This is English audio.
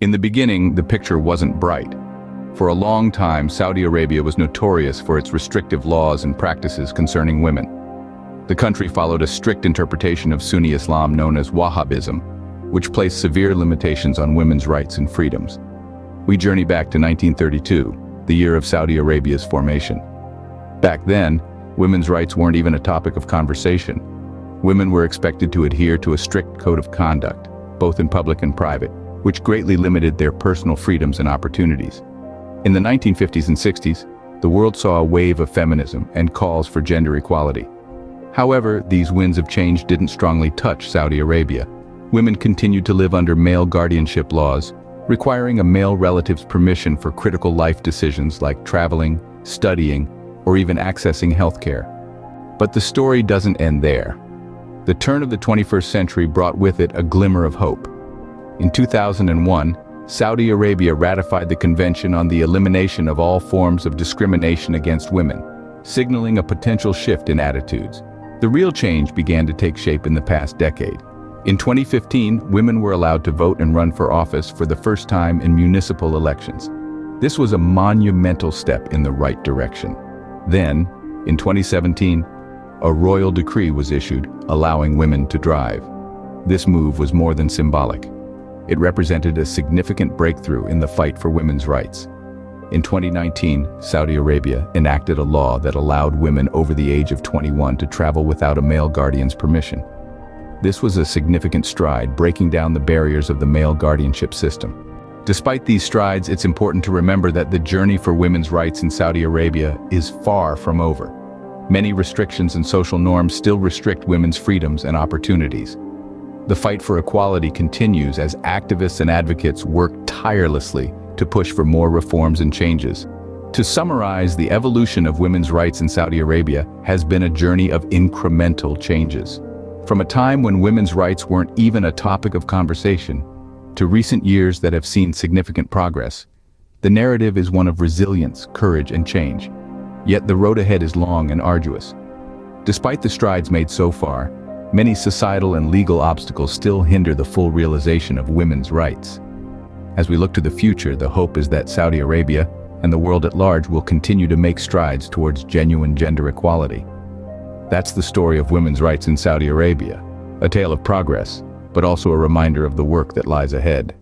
In the beginning, the picture wasn't bright. For a long time, Saudi Arabia was notorious for its restrictive laws and practices concerning women. The country followed a strict interpretation of Sunni Islam known as Wahhabism, which placed severe limitations on women's rights and freedoms. We journey back to 1932, the year of Saudi Arabia's formation. Back then, women's rights weren't even a topic of conversation. Women were expected to adhere to a strict code of conduct, both in public and private, which greatly limited their personal freedoms and opportunities. In the 1950s and 60s, the world saw a wave of feminism and calls for gender equality. However, these winds of change didn't strongly touch Saudi Arabia. Women continued to live under male guardianship laws, requiring a male relative's permission for critical life decisions like traveling, studying, or even accessing healthcare. But the story doesn't end there. The turn of the 21st century brought with it a glimmer of hope. In 2001, Saudi Arabia ratified the Convention on the Elimination of All Forms of Discrimination Against Women, signaling a potential shift in attitudes. The real change began to take shape in the past decade. In 2015, women were allowed to vote and run for office for the first time in municipal elections. This was a monumental step in the right direction. Then, in 2017, a royal decree was issued allowing women to drive. This move was more than symbolic. It represented a significant breakthrough in the fight for women's rights. In 2019, Saudi Arabia enacted a law that allowed women over the age of 21 to travel without a male guardian's permission. This was a significant stride, breaking down the barriers of the male guardianship system. Despite these strides, it's important to remember that the journey for women's rights in Saudi Arabia is far from over. Many restrictions and social norms still restrict women's freedoms and opportunities. The fight for equality continues as activists and advocates work tirelessly to push for more reforms and changes. To summarize, the evolution of women's rights in Saudi Arabia has been a journey of incremental changes. From a time when women's rights weren't even a topic of conversation, to recent years that have seen significant progress, the narrative is one of resilience, courage, and change. Yet the road ahead is long and arduous. Despite the strides made so far, many societal and legal obstacles still hinder the full realization of women's rights. As we look to the future, the hope is that Saudi Arabia and the world at large will continue to make strides towards genuine gender equality. That's the story of women's rights in Saudi Arabia, a tale of progress, but also a reminder of the work that lies ahead.